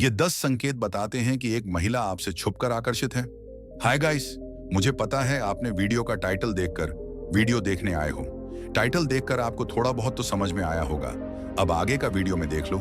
ये 10 संकेत बताते हैं कि एक महिला आपसे छुपकर आकर्षित है। हाय गाइस, मुझे पता है आपने वीडियो का टाइटल देखकर वीडियो देखने आए हो। टाइटल देखकर आपको थोड़ा बहुत तो समझ में आया होगा। अब आगे का वीडियो में देख लो।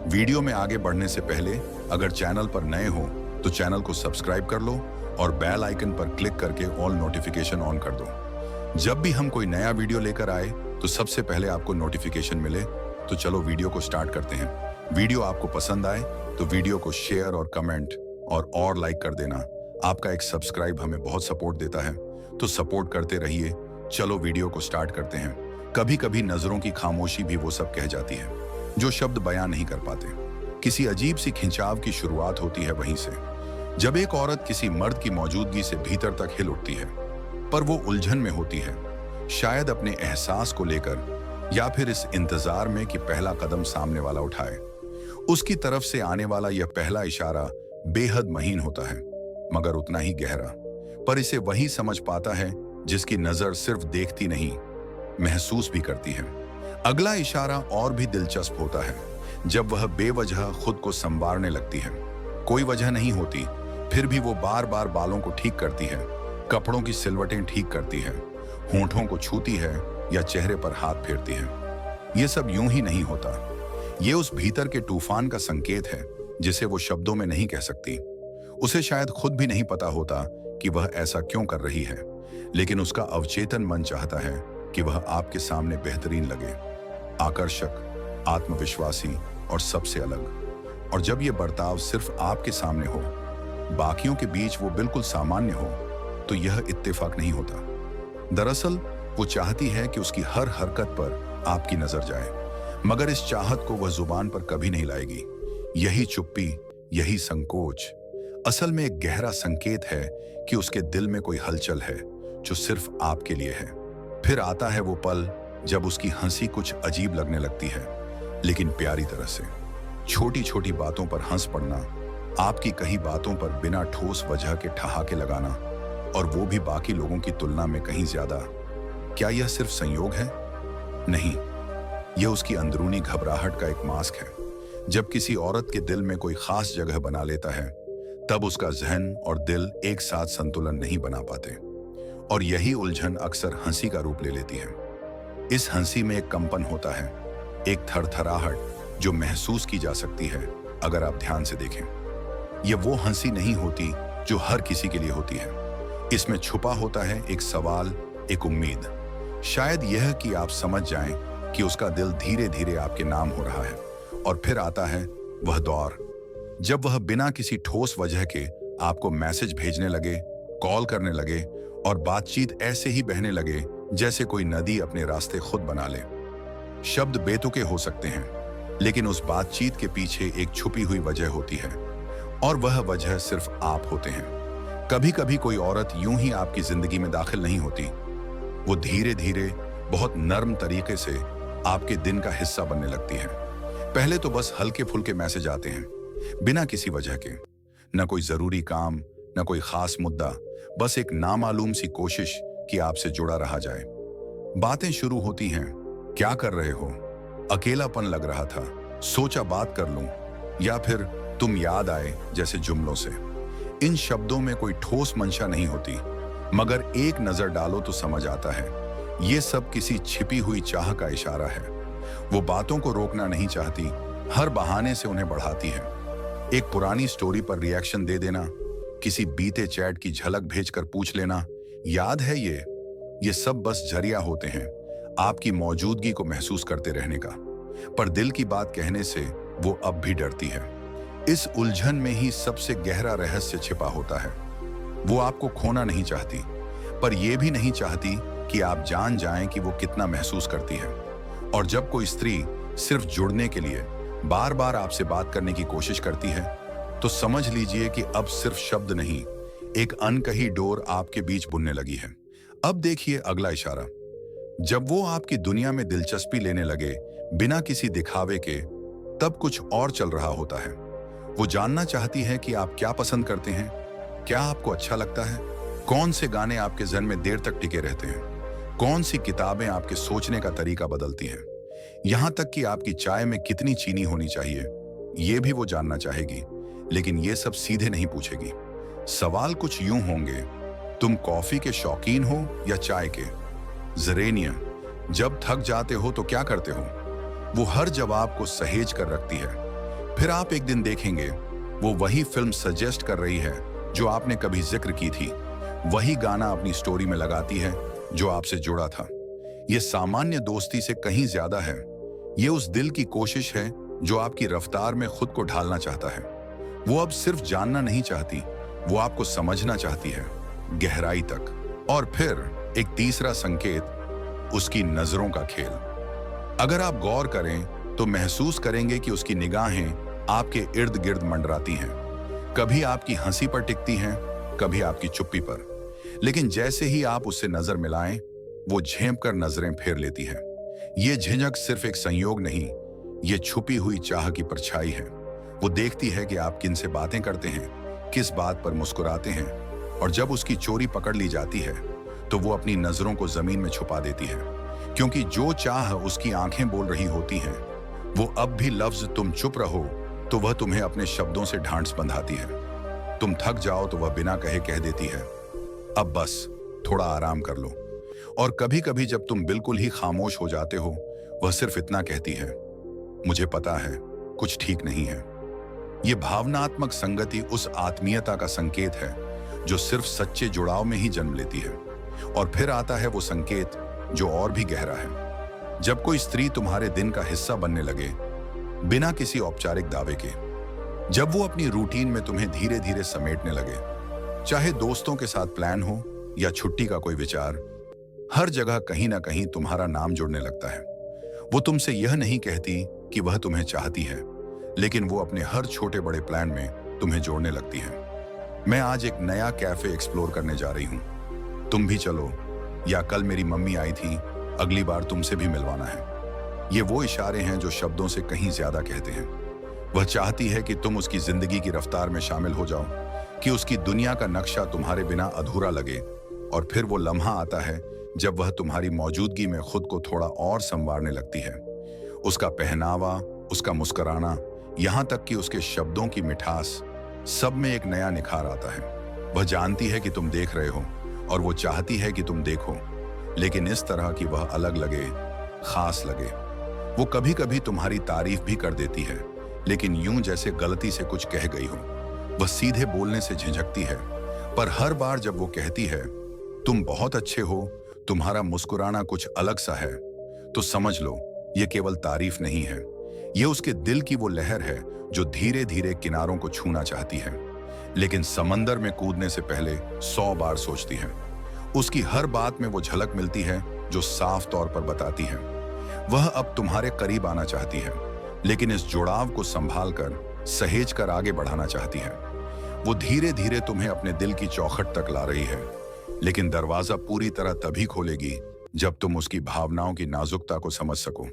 वीडियो में आगे बढ़ने से पहले अगर चैनल पर नए हो तो चैनल को सब्सक्राइब कर लो और बेल आइकन पर क्लिक करके ऑल नोटिफिकेशन ऑन कर दो। जब भी हम कोई नया वीडियो लेकर आए तो सबसे पहले आपको नोटिफिकेशन मिले। तो चलो वीडियो को स्टार्ट करते हैं। वीडियो आपको पसंद आए तो वीडियो को शेयर और कमेंट और लाइक कर देना। आपका एक सब्सक्राइब हमें बहुत सपोर्ट देता है, तो सपोर्ट करते रहिए। चलो वीडियो को स्टार्ट करते हैं। कभी कभी नजरों की खामोशी भी वो सब कह जाती है जो शब्द बयां नहीं कर पाते। किसी अजीब सी खिंचाव की शुरुआत होती है वहीं से, जब एक औरत किसी मर्द की मौजूदगी से भीतर तक हिल उठती है, पर वो उलझन में होती है, शायद अपने एहसास को लेकर या फिर इस इंतजार में कि पहला कदम सामने वाला उठाए। उसकी तरफ से आने वाला यह पहला इशारा बेहद महीन होता है, मगर उतना ही गहरा। पर इसे वही समझ पाता है जिसकी नजर सिर्फ देखती नहीं, महसूस भी करती है। अगला इशारा और भी दिलचस्प होता है, जब वह बेवजह खुद को संवारने लगती है। कोई वजह नहीं होती, फिर भी वो बार बार बालों को ठीक करती है, कपड़ों की सिलवटें ठीक करती है, होंठों को छूती है या चेहरे पर हाथ फेरती है। ये सब यूं ही नहीं होता। ये उस भीतर के तूफान का संकेत है जिसे वो शब्दों में नहीं कह सकती। उसे शायद खुद भी नहीं पता होता कि वह ऐसा क्यों कर रही है, लेकिन उसका अवचेतन मन चाहता है कि वह आपके सामने बेहतरीन लगे, आकर्षक, आत्मविश्वासी और सबसे अलग। और जब यह बर्ताव सिर्फ आपके सामने हो, बाकियों के बीच वो बिल्कुल सामान्य हो, तो यह इत्तेफाक नहीं होता। दरअसल वो चाहती है कि उसकी हर हरकत पर आपकी नजर जाए, मगर इस चाहत को वह जुबान पर कभी नहीं लाएगी। यही चुप्पी, यही संकोच असल में एक गहरा संकेत है कि उसके दिल में कोई हलचल है जो सिर्फ आपके लिए है। फिर आता है वो पल जब उसकी हंसी कुछ अजीब लगने लगती है, लेकिन प्यारी तरह से। छोटी छोटी बातों पर हंस पड़ना, आपकी कही बातों पर बिना ठोस वजह के ठहाके लगाना, और वो भी बाकी लोगों की तुलना में कहीं ज्यादा। क्या यह सिर्फ संयोग है? नहीं, यह उसकी अंदरूनी घबराहट का एक मास्क है। जब किसी औरत के दिल में कोई खास जगह बना लेता है, तब उसका जहन और दिल एक साथ संतुलन नहीं बना पाते, और यही उलझन अक्सर हंसी का रूप ले लेती है। इस हंसी में एक कंपन होता है, एक थरथराहट जो महसूस की जा सकती है अगर आप ध्यान से देखें। यह वो हंसी नहीं होती जो हर किसी के लिए होती है। इसमें छुपा होता है एक सवाल, एक उम्मीद, शायद यह कि आप समझ जाएं कि उसका दिल धीरे धीरे आपके नाम हो रहा है। और फिर आता है वह दौर जब वह बिना किसी ठोस वजह के आपको मैसेज भेजने लगे, कॉल करने लगे, और बातचीत ऐसे ही बहने लगे जैसे कोई नदी अपने रास्ते खुद बना ले। शब्द बेतुके हो सकते हैं, लेकिन उस बातचीत के पीछे एक छुपी हुई वजह होती है, और वह वजह सिर्फ आप होते हैं। कभी कभी कोई औरत यूं ही आपकी जिंदगी में दाखिल नहीं होती, वो धीरे धीरे बहुत नर्म तरीके से आपके दिन का हिस्सा बनने लगती है। पहले तो बस हल्के फुल्के मैसेज आते हैं, बिना किसी वजह के, न कोई जरूरी काम, न कोई खास मुद्दा, बस एक नामालूम सी कोशिश कि आपसे जुड़ा रहा जाए। बातें शुरू होती हैं, क्या कर रहे हो, अकेलापन लग रहा था, सोचा बात कर लूं, या फिर तुम याद आए जैसे जुमलों से। इन शब्दों में कोई ठोस मंशा नहीं होती, मगर एक नजर डालो तो समझ आता है ये सब किसी छिपी हुई चाह का इशारा है। वो बातों को रोकना नहीं चाहती, हर बहाने से उन्हें बढ़ाती है। एक पुरानी स्टोरी पर रिएक्शन दे देना, किसी बीते चैट की झलक भेजकर पूछ लेना, याद है ये सब बस जरिया होते हैं आपकी मौजूदगी को महसूस करते रहने का। पर दिल की बात कहने से वो अब भी डरती है। इस उलझन में ही सबसे गहरा रहस्य छिपा होता है। वो आपको खोना नहीं चाहती, पर यह भी नहीं चाहती कि आप जान जाएं कि वो कितना महसूस करती है। और जब कोई स्त्री सिर्फ जुड़ने के लिए बार बार आपसे बात करने की कोशिश करती है, तो समझ लीजिए कि अब सिर्फ शब्द नहीं, एक अनकही डोर आपके बीच बुनने लगी है। अब देखिए अगला इशारा। जब वो आपकी दुनिया में दिलचस्पी लेने लगे बिना किसी दिखावे के, तब कुछ और चल रहा होता है। वो जानना चाहती है कि आप क्या पसंद करते हैं, क्या आपको अच्छा लगता है, कौन से गाने आपके जहन में देर तक टिके रहते हैं, कौन सी किताबें आपके सोचने का तरीका बदलती हैं, यहाँ तक कि आपकी चाय में कितनी चीनी होनी चाहिए, ये भी वो जानना चाहेगी। लेकिन ये सब सीधे नहीं पूछेगी। सवाल कुछ यूं होंगे, तुम कॉफी के शौकीन हो या चाय के? ज़ेरेनिया, जब थक जाते हो तो क्या करते हो? वो हर जवाब को सहेज कर रखती है। फिर आप एक दिन देखेंगे वो वही फिल्म सजेस्ट कर रही है जो आपने कभी जिक्र की थी, वही गाना अपनी स्टोरी में लगाती है जो आपसे जुड़ा था। ये सामान्य दोस्ती से कहीं ज्यादा है। ये उस दिल की कोशिश है जो आपकी रफ्तार में खुद को ढालना चाहता है। वो अब सिर्फ जानना नहीं चाहती, वो आपको समझना चाहती है, गहराई तक। और फिर एक तीसरा संकेत, उसकी नजरों का खेल। अगर आप गौर करें तो महसूस करेंगे कि उसकी निगाहें आपके इर्द गिर्द मंडराती हैं। कभी आपकी हंसी पर टिकती हैं, कभी आपकी चुप्पी पर। लेकिन जैसे ही आप उससे नजर मिलाएं, वो झेंप कर नजरें फेर लेती है। ये झिझक सिर्फ एक संयोग नहीं, ये छुपी हुई चाह की परछाई है। वो देखती है कि आप किन से बातें करते हैं, किस बात पर मुस्कुराते हैं, और जब उसकी चोरी पकड़ ली जाती है तो वो अपनी नजरों को जमीन में छुपा देती है, क्योंकि जो चाह उसकी आंखें बोल रही होती हैं, वो अब भी लफ्ज तुम चुप रहो तो वह तुम्हें अपने शब्दों से ढांढस बंधाती है। तुम थक जाओ तो वह बिना कहे कह देती है, अब बस थोड़ा आराम कर लो। और कभी कभी जब तुम बिल्कुल ही खामोश हो जाते हो, वह सिर्फ इतना कहती है, मुझे पता है कुछ ठीक नहीं है। यह भावनात्मक संगति उस आत्मीयता का संकेत है जो सिर्फ सच्चे जुड़ाव में ही जन्म लेती है। और फिर आता है वो संकेत जो और भी गहरा है। जब कोई स्त्री तुम्हारे दिन का हिस्सा बनने लगे, बिना किसी औपचारिक दावे के, जब वो अपनी रूटीन में तुम्हें धीरे धीरे समेटने लगे, चाहे दोस्तों के साथ प्लान हो या छुट्टी का कोई विचार, हर जगह कहीं ना कहीं तुम्हारा नाम जुड़ने लगता है। वो तुमसे यह नहीं कहती कि वह तुम्हें चाहती है, लेकिन वो अपने हर छोटे बड़े प्लान में तुम्हें जोड़ने लगती है। मैं आज एक नया कैफे एक्सप्लोर करने जा रही हूँ, तुम भी चलो, या कल मेरी मम्मी आई थी, अगली बार तुमसे भी मिलवाना है। ये वो इशारे हैं जो शब्दों से कहीं ज्यादा कहते हैं। वह चाहती है कि तुम उसकी जिंदगी की रफ्तार में शामिल हो जाओ, कि उसकी दुनिया का नक्शा तुम्हारे बिना अधूरा लगे। और फिर वो लम्हा आता है जब वह तुम्हारी मौजूदगी में खुद को थोड़ा और संवारने लगती है। उसका पहनावा, उसका मुस्कुराना, यहाँ तक कि उसके शब्दों की मिठास, सब में एक नया निखार आता है। वह जानती है कि तुम देख रहे हो और वो चाहती है कि तुम देखो, लेकिन इस तरह कि वह अलग लगे, खास लगे। वो कभी कभी तुम्हारी तारीफ भी कर देती है, लेकिन यूं जैसे गलती से कुछ कह गई हो। वह सीधे बोलने से झिझकती है, पर हर बार जब वो कहती है, तुम बहुत अच्छे हो, तुम्हारा मुस्कुराना कुछ अलग सा है, तो समझ लो ये केवल तारीफ नहीं है, ये उसके दिल की वो लहर है जो धीरे धीरे किनारों को छूना चाहती है, लेकिन समंदर में कूदने से पहले 100 बार सोचती है। उसकी हर बात में वो झलक मिलती है जो साफ तौर पर बताती है वह अब तुम्हारे करीब आना चाहती है, लेकिन इस जुड़ाव को संभाल कर, सहेज कर आगे बढ़ाना चाहती है। वो धीरे धीरे तुम्हें अपने दिल की चौखट तक ला रही है, लेकिन दरवाजा पूरी तरह तभी खोलेगी जब तुम उसकी भावनाओं की नाजुकता को समझ सको।